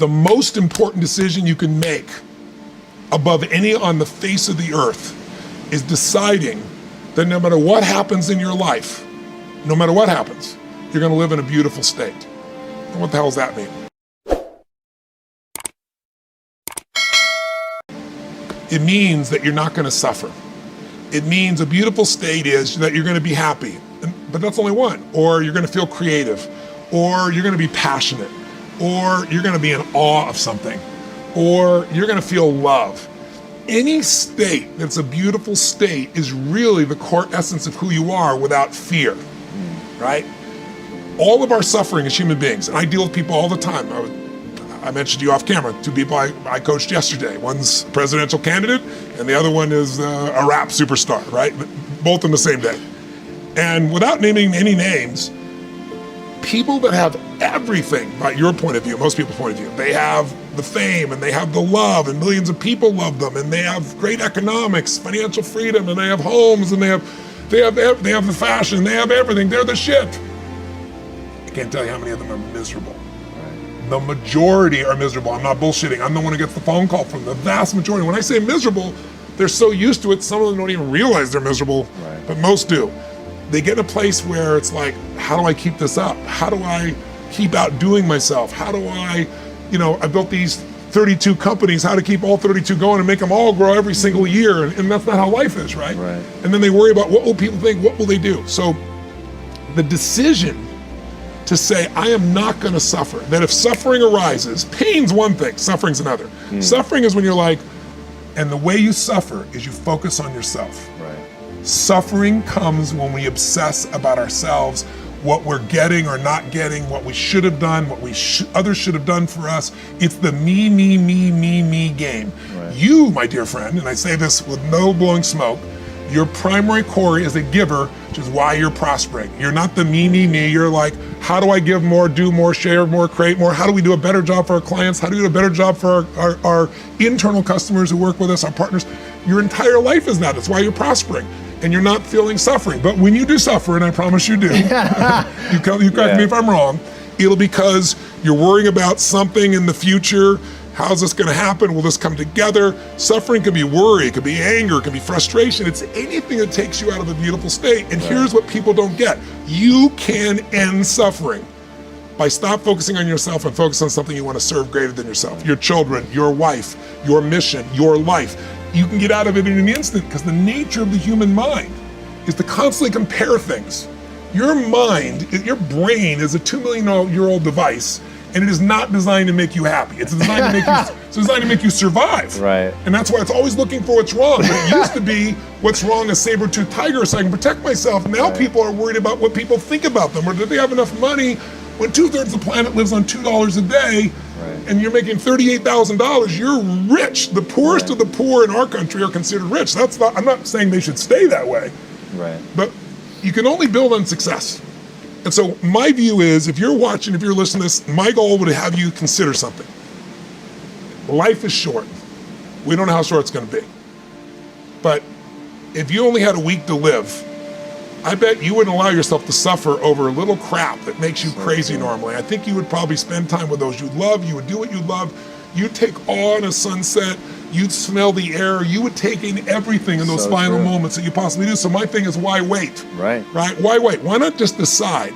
The most important decision you can make above any on the face of the earth is deciding that no matter what happens in your life, no matter what happens, you're gonna live in a beautiful state. And what the hell does that mean? It means that you're not gonna suffer. It means a beautiful state is that you're gonna be happy, but that's only one. Or you're gonna feel creative, or you're gonna be passionate, or you're gonna be in awe of something, or you're gonna feel love. Any state that's a beautiful state is really the core essence of who you are without fear, right? All of our suffering as human beings, and I deal with people all the time. I mentioned to you off camera, two people I coached yesterday. One's a presidential candidate, and the other one is a rap superstar, right? Both in the same day. And without naming any names, people that have everything, by your point of view, most people's point of view, they have the fame and they have the love and millions of people love them and they have great economics, financial freedom, and they have homes and they have the fashion, they have everything, they're the shit. I can't tell you how many of them are miserable. Right. The majority are miserable. I'm not bullshitting. I'm the one who gets the phone call from the vast majority. When I say miserable, they're so used to it, some of them don't even realize they're miserable, right, but most do. They get in a place where it's like, how do I keep this up? How do I keep outdoing myself? How do I, I built these 32 companies, how to keep all 32 going and make them all grow every single year. And that's not how life is, right? Right. And then they worry about what will people think, what will they do? So the decision to say, I am not gonna suffer, that if suffering arises, pain's one thing, suffering's another. Suffering is when you're like, and the way you suffer is you focus on yourself. Right. Suffering comes when we obsess about ourselves, what we're getting or not getting, what we should have done, what others should have done for us. It's the me game. Right. You, my dear friend, and I say this with no blowing smoke, your primary core is a giver, which is why you're prospering. You're not the me. You're like, how do I give more, do more, share more, create more? How do we do a better job for our clients? How do we do a better job for our internal customers who work with us, our partners? Your entire life is that. That's why you're prospering. And you're not feeling suffering. But when you do suffer, and I promise you do, you correct me if I'm wrong, it'll because you're worrying about something in the future. How's this gonna happen? Will this come together? Suffering can be worry, it could be anger, it can be frustration. It's anything that takes you out of a beautiful state. And here's what people don't get. You can end suffering by stop focusing on yourself and focus on something you wanna serve greater than yourself. Your children, your wife, your mission, your life. You can get out of it in an instant because the nature of the human mind is to constantly compare things. Your mind, your brain is a 2 million year old device, and it is not designed to make you happy. It's designed to make you survive. Right. And that's why it's always looking for what's wrong. But it used to be what's wrong, a saber-toothed tiger, so I can protect myself. Now people are worried about what people think about them, or do they have enough money when 2/3 of the planet lives on $2 a day. Right. And you're making $38,000, you're rich. The poorest of the poor in our country are considered rich. I'm not saying they should stay that way. Right. But you can only build on success. And so my view is, if you're watching, if you're listening to this, my goal would have you consider something. Life is short. We don't know how short it's gonna be. But if you only had a week to live, I bet you wouldn't allow yourself to suffer over a little crap that makes you crazy normally. I think you would probably spend time with those you love, you would do what you love, you'd take awe in a sunset, you'd smell the air, you would take in everything in those final moments that you possibly do. So my thing is, why wait? Right. Why wait? Why not just decide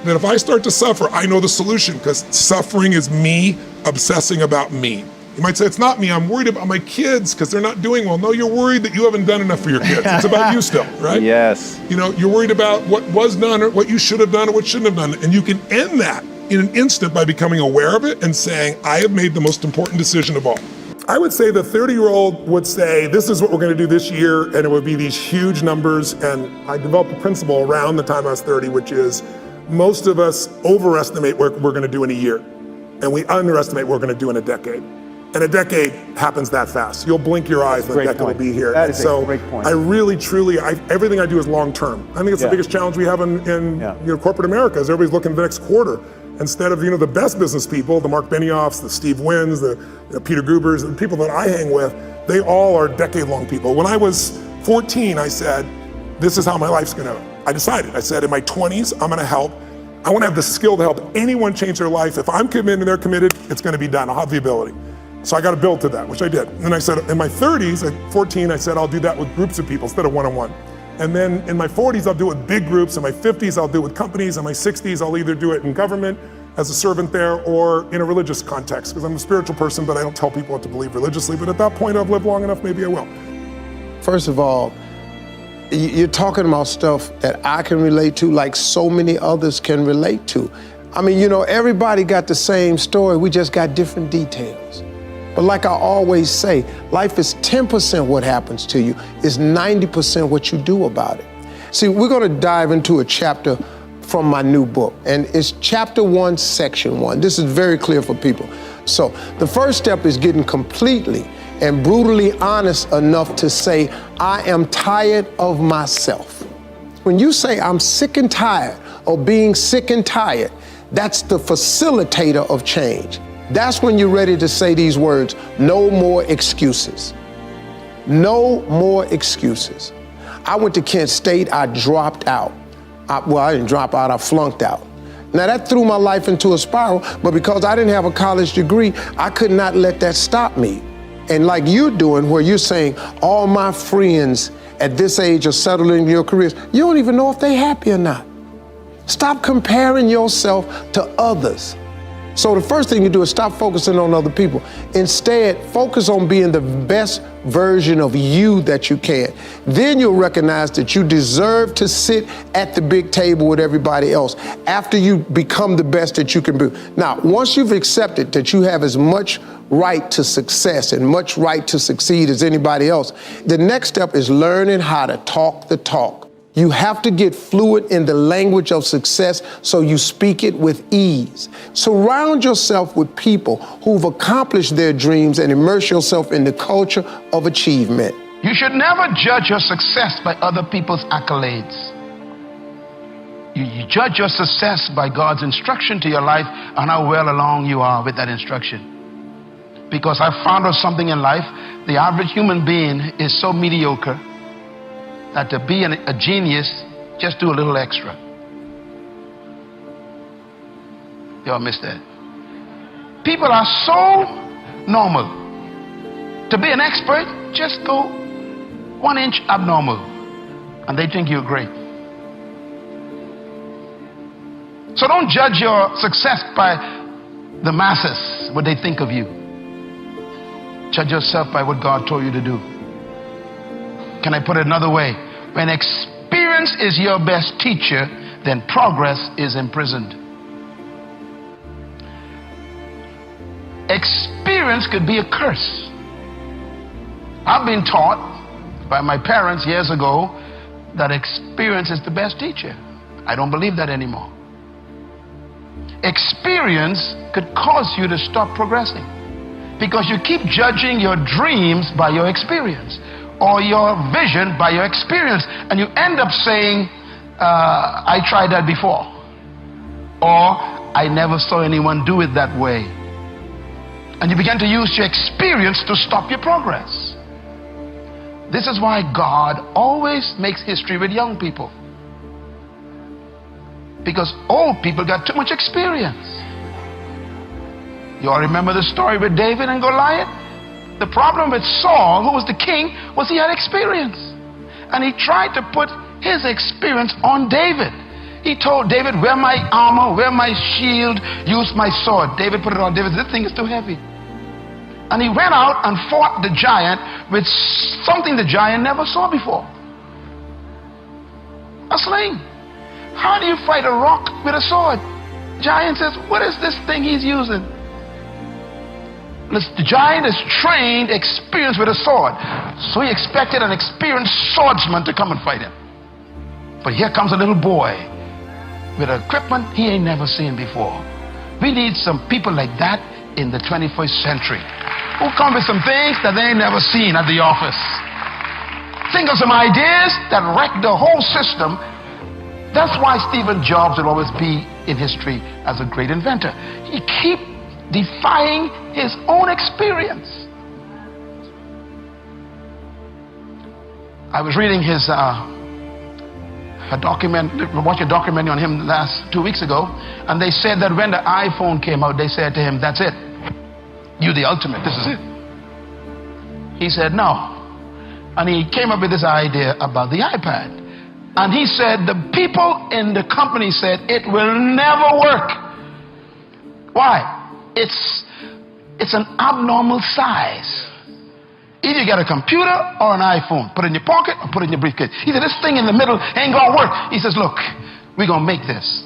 that if I start to suffer, I know the solution, because suffering is me obsessing about me. You might say, it's not me, I'm worried about my kids because they're not doing well. No, you're worried that you haven't done enough for your kids. It's about you still, right? Yes. You're worried about what was done or what you should have done or what shouldn't have done. And you can end that in an instant by becoming aware of it and saying, I have made the most important decision of all. I would say the 30-year-old would say, this is what we're gonna do this year, and it would be these huge numbers. And I developed a principle around the time I was 30, which is most of us overestimate what we're gonna do in a year, and we underestimate what we're gonna do in a decade. And a decade happens that fast. You'll blink your eyes and a decade will be here. That is a great point. I really, truly, everything I do is long term. I think it's the biggest challenge we have in corporate America, is everybody's looking at the next quarter. Instead of the best business people, the Mark Benioffs, the Steve Wynn's, the Peter Gubers, the people that I hang with, they all are decade-long people. When I was 14, I said, this is how my life's I decided. I said, in my 20s, I'm gonna help I want to have the skill to help anyone change their life. If I'm committed and they're committed, it's going to be done. I'll have the ability. So I got to build to that, which I did. And then I said, in my 30s, at 14, I said, I'll do that with groups of people instead of one-on-one. And then in my 40s, I'll do it with big groups. In my 50s, I'll do it with companies. In my 60s, I'll either do it in government as a servant there or in a religious context, because I'm a spiritual person, but I don't tell people what to believe religiously. But at that point, I've lived long enough, maybe I will. First of all, you're talking about stuff that I can relate to like so many others can relate to. I mean, you know, everybody got the same story. We just got different details. But like I always say, life is 10% what happens to you, it's 90% what you do about it. See, we're gonna dive into a chapter from my new book, and it's chapter 1, section 1. This is very clear for people. So the first step is getting completely and brutally honest enough to say, I am tired of myself. When you say I'm sick and tired of being sick and tired, that's the facilitator of change. That's when you're ready to say these words, no more excuses. No more excuses. I went to Kent State, I dropped out. I didn't drop out, I flunked out. Now that threw my life into a spiral, but because I didn't have a college degree, I could not let that stop me. And like you're doing, where you're saying, all my friends at this age are settling in your careers, you don't even know if they're happy or not. Stop comparing yourself to others. So the first thing you do is stop focusing on other people. Instead, focus on being the best version of you that you can. Then you'll recognize that you deserve to sit at the big table with everybody else after you become the best that you can be. Now, once you've accepted that you have as much right to success and much right to succeed as anybody else, the next step is learning how to talk the talk. You have to get fluent in the language of success so you speak it with ease. Surround yourself with people who've accomplished their dreams and immerse yourself in the culture of achievement. You should never judge your success by other people's accolades. You judge your success by God's instruction to your life and how well along you are with that instruction. Because I found out something in life, the average human being is so mediocre that to be a genius, just do a little extra. Y'all missed that. People are so normal. To be an expert, just go 1 inch abnormal, and they think you're great. So don't judge your success by the masses, what they think of you. Judge yourself by what God told you to do. Can I put it another way? When experience is your best teacher, then progress is imprisoned. Experience could be a curse. I've been taught by my parents years ago that experience is the best teacher. I don't believe that anymore. Experience could cause you to stop progressing because you keep judging your dreams by your experience, or your vision by your experience, and you end up saying, I tried that before, or I never saw anyone do it that way. And you begin to use your experience to stop your progress. This is why God always makes history with young people, because old people got too much experience. You all remember the story with David and Goliath? The problem with Saul, who was the king, was he had experience. And he tried to put his experience on David. He told David, wear my armor, wear my shield, use my sword. David put it on David. This thing is too heavy. And he went out and fought the giant with something the giant never saw before. A sling. How do you fight a rock with a sword? The giant says, what is this thing he's using? The giant is trained, experienced with a sword. So he expected an experienced swordsman to come and fight him. But here comes a little boy with equipment he ain't never seen before. We need some people like that in the 21st century, who come with some things that they ain't never seen at the office. Think of some ideas that wreck the whole system. That's why Steve Jobs will always be in history as a great inventor. He keeps defying his own experience. I was reading his watched a documentary on him 2 weeks ago, and they said that when the iPhone came out, they said to him, "That's it. You the ultimate. This is it." He said, "No." And he came up with this idea about the iPad. And he said the people in the company said it will never work. Why? It's an abnormal size. Either you get a computer or an iPhone. Put it in your pocket or put it in your briefcase. He said this thing in the middle ain't gonna work. He says, "Look, we're gonna make this."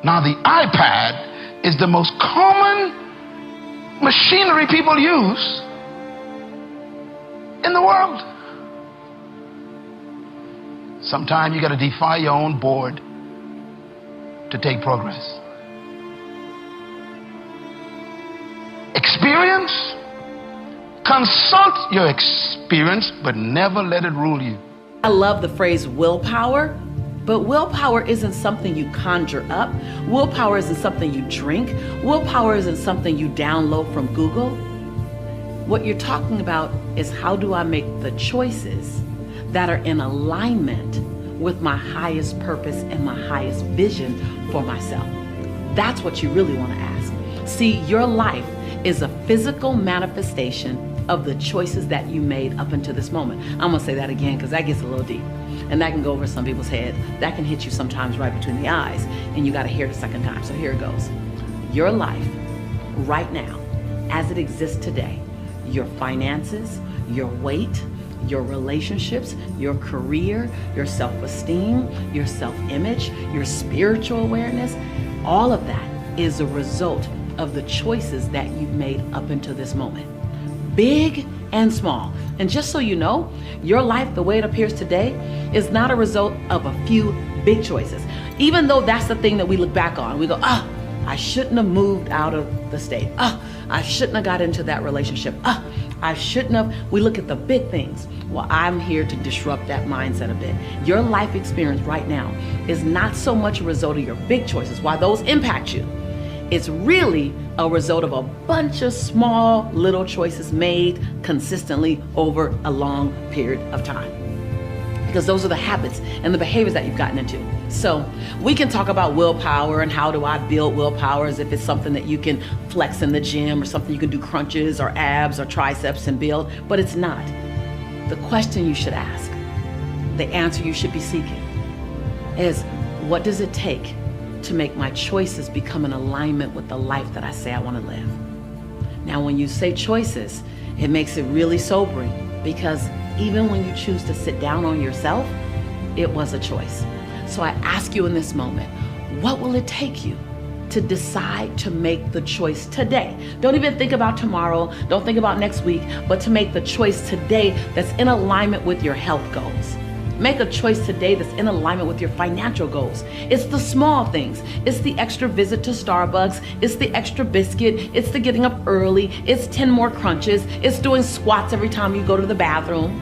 Now the iPad is the most common machinery people use in the world. Sometimes you got to defy your own board to take progress. Experience, consult your experience, but never let it rule you. I love the phrase willpower, but willpower isn't something you conjure up. Willpower isn't something you drink. Willpower isn't something you download from Google. What you're talking about is, how do I make the choices that are in alignment with my highest purpose and my highest vision for myself? That's what you really want to ask. See, your life is a physical manifestation of the choices that you made up until this moment. I'm gonna say that again because that gets a little deep, and that can go over some people's head. That can hit you sometimes right between the eyes, and you got to hear it a second time. So here it goes. Your life right now, as it exists today, your finances, your weight, your relationships, your career, your self-esteem, your self-image, your spiritual awareness, all of that is a result of the choices that you've made up until this moment, big and small. And just so you know, your life, the way it appears today, is not a result of a few big choices. Even though that's the thing that we look back on, we go, I shouldn't have moved out of the state. I shouldn't have got into that relationship. I shouldn't have. We look at the big things. Well, I'm here to disrupt that mindset a bit. Your life experience right now is not so much a result of your big choices, while those impact you. It's really a result of a bunch of small little choices made consistently over a long period of time. Because those are the habits and the behaviors that you've gotten into. So we can talk about willpower and how do I build willpower, as if it's something that you can flex in the gym or something you can do crunches or abs or triceps and build, but it's not. The question you should ask, the answer you should be seeking is, what does it take to make my choices become in alignment with the life that I say I want to live? Now, when you say choices, it makes it really sobering, because even when you choose to sit down on yourself, it was a choice. So I ask you in this moment, what will it take you to decide to make the choice today? Don't even think about tomorrow, don't think about next week, but to make the choice today that's in alignment with your health goals. Make a choice today that's in alignment with your financial goals. It's the small things. It's the extra visit to Starbucks. It's the extra biscuit. It's the getting up early. It's 10 more crunches. It's doing squats every time you go to the bathroom.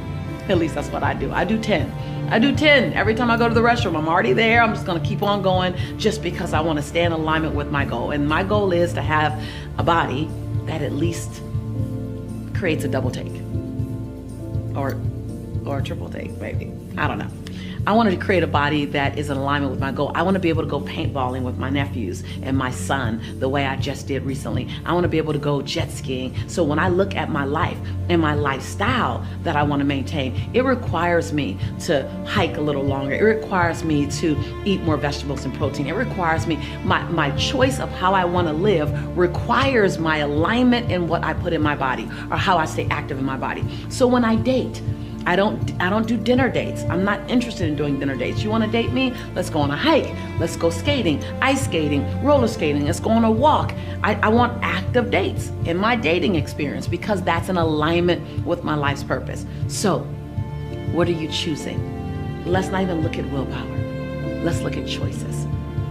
At least that's what I do. I do 10. I do 10 every time I go to the restroom. I'm already there. I'm just going to keep on going just because I want to stay in alignment with my goal. And my goal is to have a body that at least creates a double take or a triple take, maybe. I don't know. I wanted to create a body that is in alignment with my goal. I want to be able to go paintballing with my nephews and my son the way I just did recently. I want to be able to go jet skiing. So when I look at my life and my lifestyle that I want to maintain, it requires me to hike a little longer. It requires me to eat more vegetables and protein. It requires me, my choice of how I want to live requires my alignment in what I put in my body or how I stay active in my body. So when I date, I don't do dinner dates. I'm not interested in doing dinner dates. You want to date me? Let's go on a hike. Let's go skating, ice skating, roller skating. Let's go on a walk. I want active dates in my dating experience because that's in alignment with my life's purpose. So, what are you choosing? Let's not even look at willpower. Let's look at choices.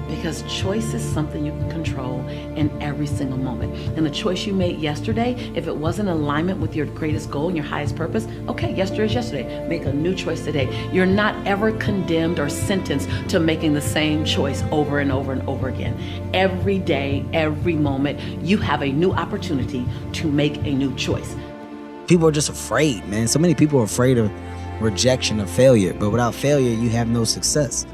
Because choice is something you can control in every single moment. And the choice you made yesterday, if it wasn't in alignment with your greatest goal and your highest purpose, okay, yesterday's yesterday. Make a new choice today. You're not ever condemned or sentenced to making the same choice over and over and over again. Every day, every moment, you have a new opportunity to make a new choice. People are just afraid, man. So many people are afraid of rejection of failure. But without failure, you have no success.